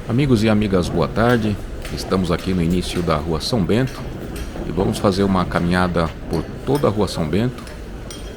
Amigos e amigas, boa tarde. Estamos aqui no início da Rua São Bento e vamos fazer uma caminhada por toda a Rua São Bento.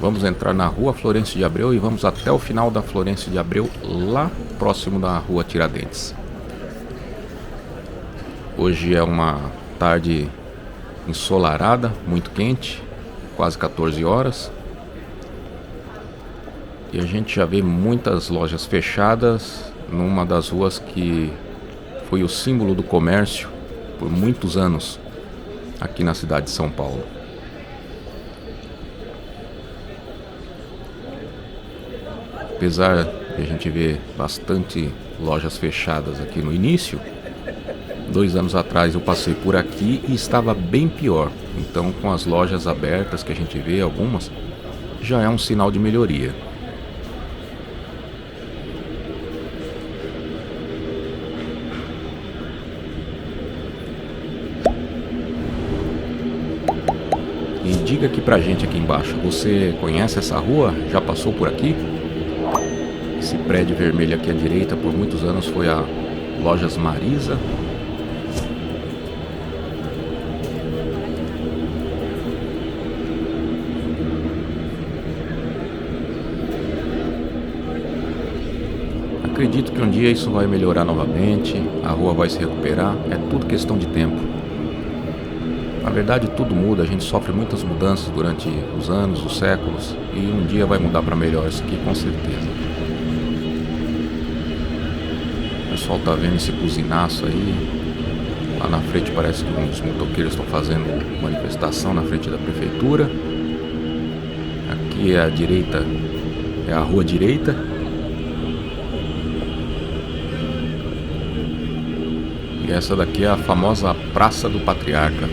Vamos entrar na Rua Florencio de Abreu e vamos até o final da Florencio de Abreu, lá próximo da Rua Tiradentes. Hoje é uma tarde ensolarada, muito quente, quase 14 horas. E a gente já vê muitas lojas fechadas numa das ruas que foi o símbolo do comércio por muitos anos aqui na cidade de São Paulo. Apesar de a gente ver bastante lojas fechadas aqui no início, 2 anos atrás eu passei por aqui e estava bem pior. Então, com as lojas abertas que a gente vê, algumas, já é um sinal de melhoria. E diga aqui pra gente aqui embaixo, você conhece essa rua? Já passou por aqui? Esse prédio vermelho aqui à direita por muitos anos foi a Lojas Marisa. Acredito que um dia isso vai melhorar novamente, a rua vai se recuperar, é tudo questão de tempo. Na verdade tudo muda, a gente sofre muitas mudanças durante os anos, os séculos, e um dia vai mudar para melhor, isso aqui com certeza. O pessoal tá vendo esse buzinaço aí, lá na frente parece que uns motoqueiros estão fazendo manifestação na frente da prefeitura. Aqui à direita é a rua direita. E essa daqui é a famosa Praça do Patriarca.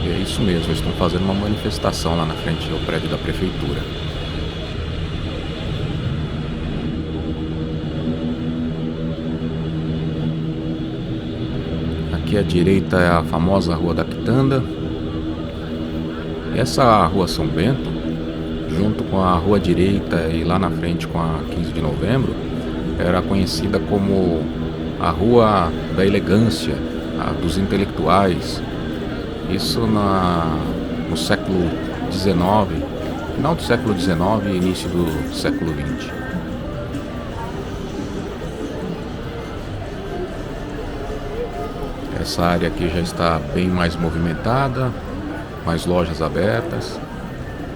E é isso mesmo, eles estão fazendo uma manifestação lá na frente do prédio da prefeitura. Aqui à direita é a famosa Rua da Quitanda. E essa Rua São Bento, junto com a Rua Direita e lá na frente com a 15 de novembro, era conhecida como a Rua da Elegância, a dos intelectuais. Isso no século XIX, final do século XIX e início do século XX. Essa área aqui já está bem mais movimentada, mais lojas abertas,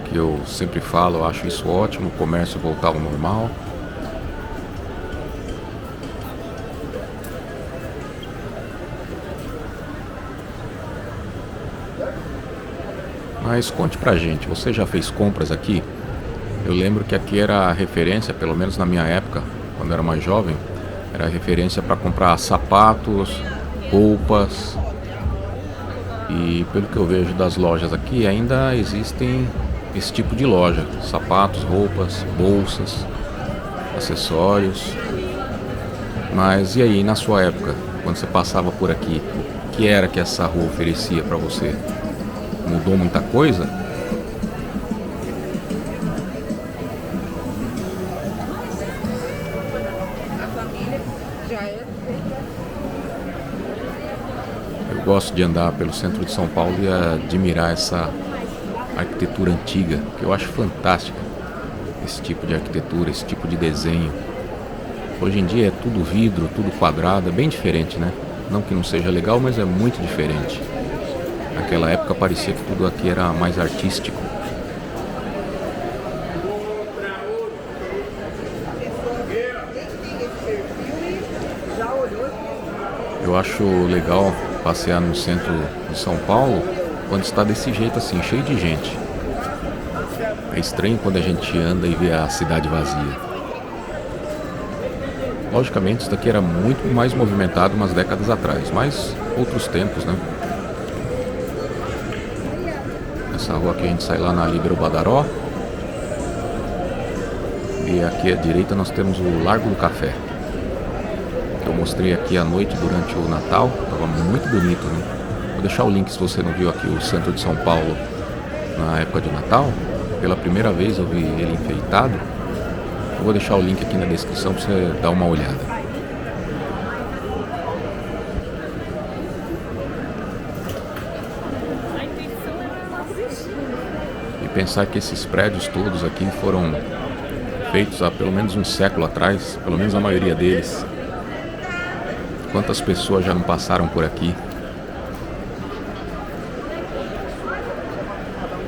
que eu sempre falo, eu acho isso ótimo, o comércio voltar ao normal. Mas conte pra gente, você já fez compras aqui? Eu lembro que aqui era a referência, pelo menos na minha época, quando eu era mais jovem, era a referência para comprar sapatos, roupas. E pelo que eu vejo das lojas aqui, ainda existem esse tipo de loja: sapatos, roupas, bolsas, acessórios. Mas e aí, na sua época, quando você passava por aqui, o que era que essa rua oferecia para você? Mudou muita coisa? Eu gosto de andar pelo centro de São Paulo e admirar essa arquitetura antiga, que eu acho fantástica. Esse tipo de arquitetura, esse tipo de desenho. Hoje em dia é tudo vidro, tudo quadrado, é bem diferente, né? Não que não seja legal, mas é muito diferente. Naquela época parecia que tudo aqui era mais artístico. Eu acho legal passear no centro de São Paulo quando está desse jeito assim, cheio de gente. É estranho quando a gente anda e vê a cidade vazia. Logicamente isso daqui era muito mais movimentado umas décadas atrás, mas outros tempos, né? Essa rua aqui a gente sai lá na Líbero Badaró. E aqui à direita nós temos o Largo do Café. Eu mostrei aqui à noite durante o Natal, estava muito bonito, né? Vou deixar o link se você não viu aqui o centro de São Paulo na época de Natal. Pela primeira vez eu vi ele enfeitado. Eu vou deixar o link aqui na descrição para você dar uma olhada. E pensar que esses prédios todos aqui foram feitos há pelo menos um século atrás, pelo menos a maioria deles. Quantas pessoas já não passaram por aqui?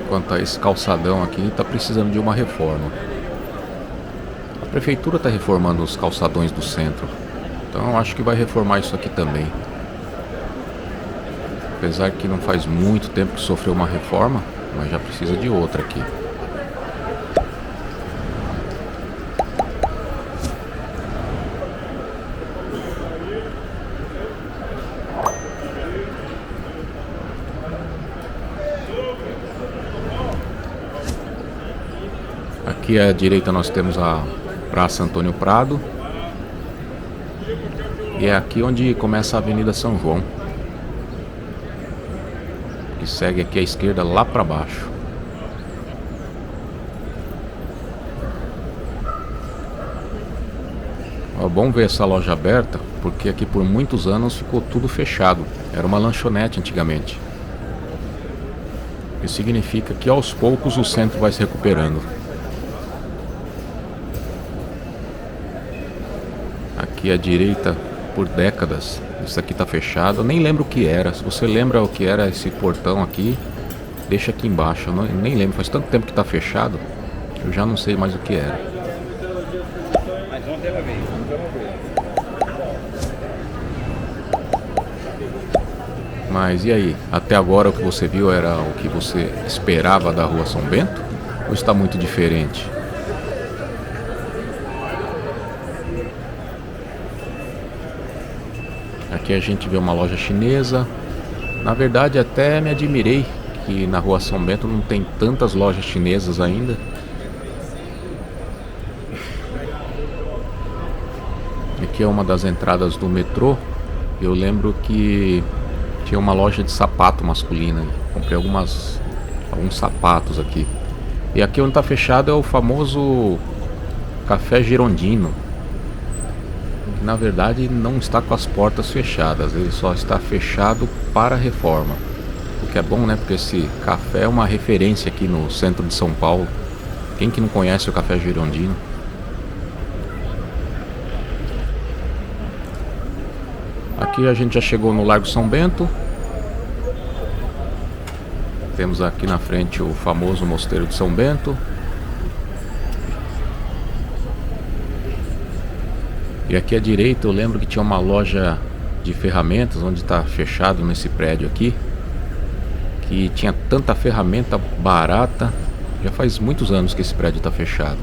Quanto a esse calçadão aqui, está precisando de uma reforma. A prefeitura está reformando os calçadões do centro, então eu acho que vai reformar isso aqui também. Apesar que não faz muito tempo que sofreu uma reforma, mas já precisa de outra aqui. Aqui à direita nós temos a Praça Antônio Prado. E é aqui onde começa a Avenida São João, que segue aqui à esquerda lá para baixo. É bom ver essa loja aberta, porque aqui por muitos anos ficou tudo fechado. Era uma lanchonete antigamente. Isso significa que aos poucos o centro vai se recuperando. Aqui à direita, por décadas, isso aqui está fechado. Eu nem lembro o que era. Se você lembra o que era esse portão aqui, deixa aqui embaixo. Eu nem lembro, faz tanto tempo que está fechado, eu já não sei mais o que era. Mas e aí? Até agora o que você viu era o que você esperava da Rua São Bento? Ou está muito diferente? Aqui a gente vê uma loja chinesa. Na verdade, até me admirei que na Rua São Bento não tem tantas lojas chinesas ainda. Aqui é uma das entradas do metrô. Eu lembro que tinha uma loja de sapato masculina. Comprei alguns sapatos aqui. E aqui onde está fechado é o famoso Café Girondino. Na verdade não está com as portas fechadas, ele só está fechado para reforma. O que é bom, né? Porque esse café é uma referência aqui no centro de São Paulo. Quem que não conhece o Café Girondino? Aqui a gente já chegou no Largo São Bento. Temos aqui na frente o famoso Mosteiro de São Bento. E aqui à direita eu lembro que tinha uma loja de ferramentas, onde está fechado nesse prédio aqui, que tinha tanta ferramenta barata. Já faz muitos anos que esse prédio está fechado.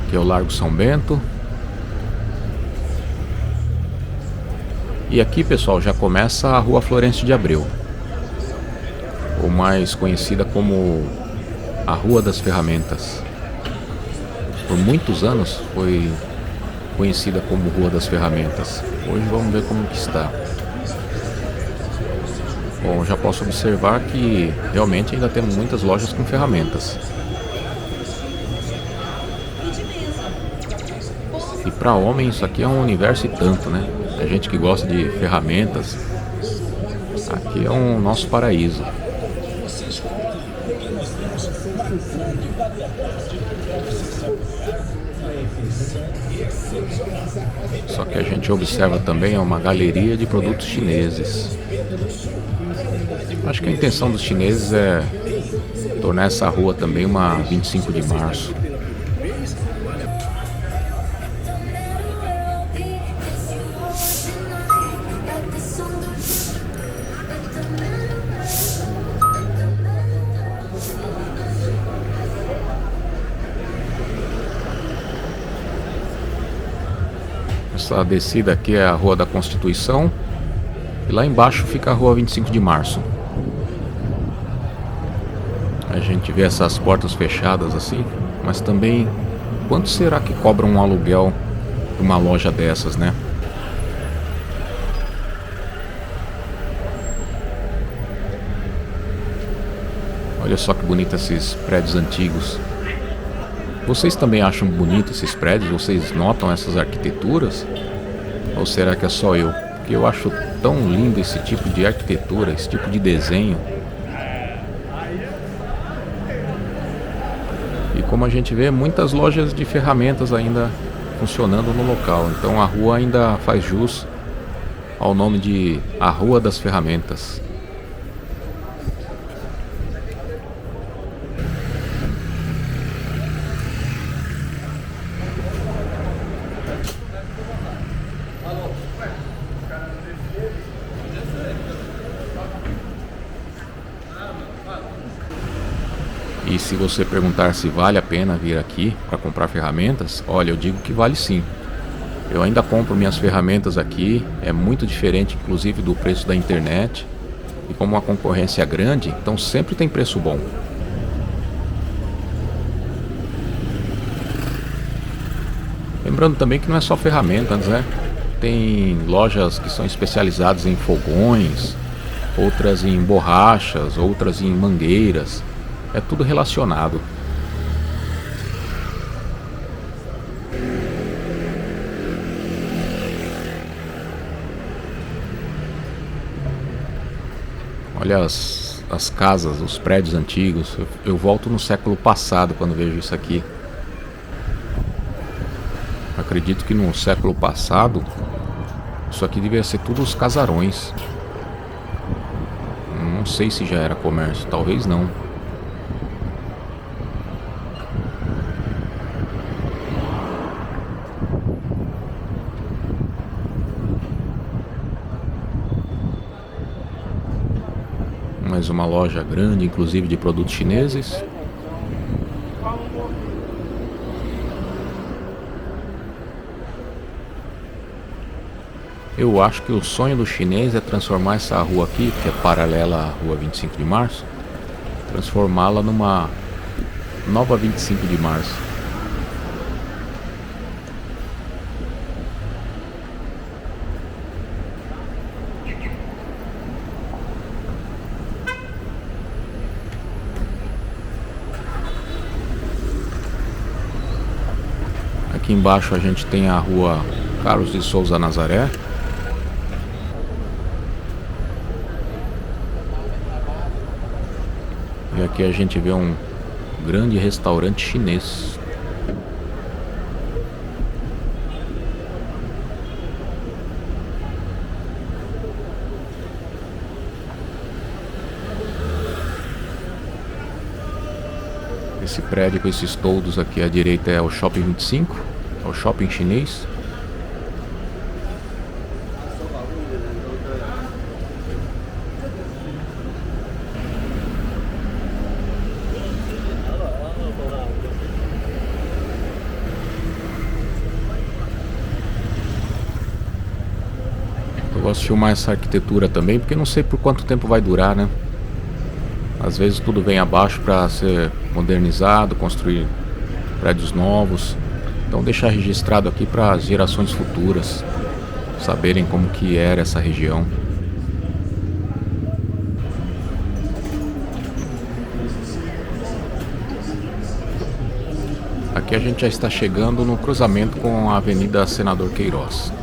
Aqui é o Largo São Bento. E aqui, pessoal, já começa a Rua Florencio de Abreu, ou mais conhecida como a Rua das Ferramentas. Por muitos anos foi conhecida como Rua das Ferramentas. Hoje vamos ver como que está. Bom, já posso observar que realmente ainda temos muitas lojas com ferramentas. E para homem isso aqui é um universo e tanto, né? A gente que gosta de ferramentas, aqui é o nosso paraíso. Só que a gente observa também uma galeria de produtos chineses. Acho que a intenção dos chineses é tornar essa rua também uma 25 de março. Essa descida aqui é a Rua da Constituição. E lá embaixo fica a Rua 25 de Março. A gente vê essas portas fechadas assim. Mas também, quanto será que cobra um aluguel de uma loja dessas, né? Olha só que bonito esses prédios antigos. Vocês também acham bonito esses prédios? Vocês notam essas arquiteturas? Ou será que é só eu? Porque eu acho tão lindo esse tipo de arquitetura, esse tipo de desenho. E como a gente vê, muitas lojas de ferramentas ainda funcionando no local. Então a rua ainda faz jus ao nome de a Rua das Ferramentas. E se você perguntar se vale a pena vir aqui para comprar ferramentas, olha, eu digo que vale sim. Eu ainda compro minhas ferramentas aqui, é muito diferente inclusive do preço da internet. E como a concorrência é grande, então sempre tem preço bom. Lembrando também que não é só ferramentas, né? Tem lojas que são especializadas em fogões, outras em borrachas, outras em mangueiras. É tudo relacionado. Olha as casas, os prédios antigos. Eu volto no século passado quando vejo isso aqui. Acredito que no século passado isso aqui devia ser tudo os casarões. Não sei se já era comércio, talvez não. Mais uma loja grande, inclusive de produtos chineses. Eu acho que o sonho do chinês é transformar essa rua aqui, que é paralela à rua 25 de março, transformá-la numa nova 25 de março. Aqui embaixo a gente tem a rua Carlos de Souza Nazaré. E aqui a gente vê um grande restaurante chinês. Esse prédio com esses toldos aqui à direita é o Shopping 25, é o shopping chinês. Eu gosto de filmar essa arquitetura também, porque não sei por quanto tempo vai durar, né? Às vezes tudo vem abaixo para ser modernizado, construir prédios novos. Então deixar registrado aqui para as gerações futuras saberem como que era essa região. Aqui a gente já está chegando no cruzamento com a Avenida Senador Queiroz.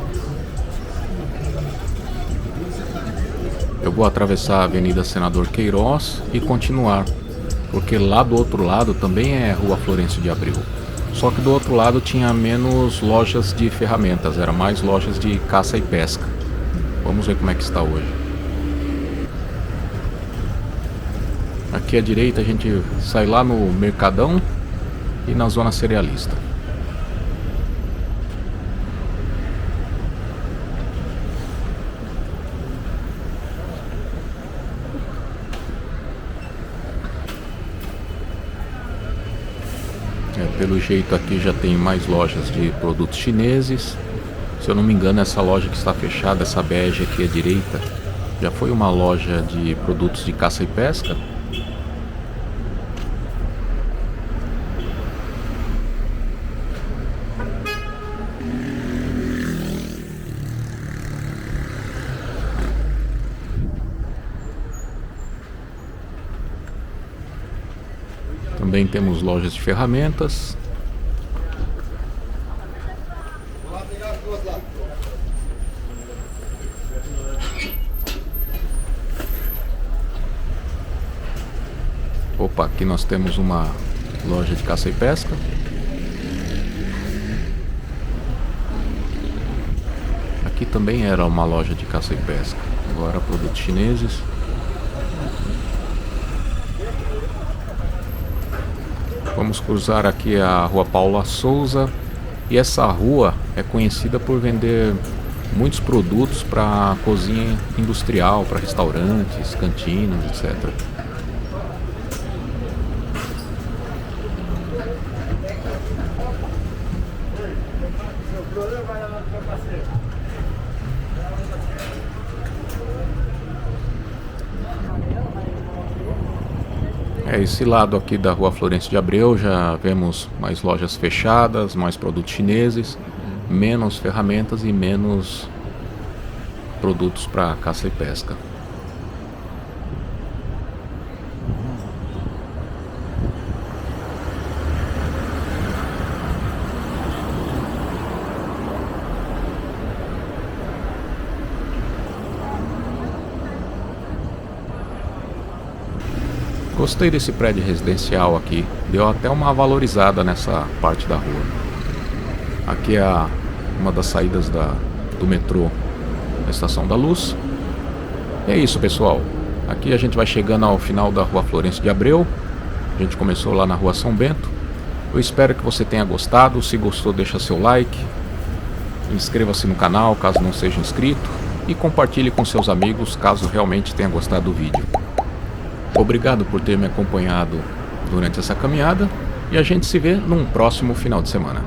Eu vou atravessar a Avenida Senador Queiroz e continuar, porque lá do outro lado também é Rua Florencio de Abreu. Só que do outro lado tinha menos lojas de ferramentas, era mais lojas de caça e pesca. Vamos ver como é que está hoje. Aqui à direita a gente sai lá no Mercadão e na zona cerealista. Pelo jeito aqui já tem mais lojas de produtos chineses. Se eu não me engano, essa loja que está fechada, essa bege aqui à direita, já foi uma loja de produtos de caça e pesca. Também temos lojas de ferramentas. Opa, aqui nós temos uma loja de caça e pesca. Aqui também era uma loja de caça e pesca. Agora produtos chineses. Vamos cruzar aqui a Rua Paula Souza. E essa rua é conhecida por vender muitos produtos para cozinha industrial, para restaurantes, cantinas, etc. Esse lado aqui da Rua Florencio de Abreu já vemos mais lojas fechadas, mais produtos chineses, menos ferramentas e menos produtos para caça e pesca. Gostei desse prédio residencial aqui, deu até uma valorizada nessa parte da rua. Aqui é uma das saídas do metrô da Estação da Luz. E é isso, pessoal. Aqui a gente vai chegando ao final da Rua Florencio de Abreu. A gente começou lá na Rua São Bento. Eu espero que você tenha gostado. Se gostou, deixa seu like. Inscreva-se no canal caso não seja inscrito. E compartilhe com seus amigos caso realmente tenha gostado do vídeo. Obrigado por ter me acompanhado durante essa caminhada e a gente se vê num próximo final de semana.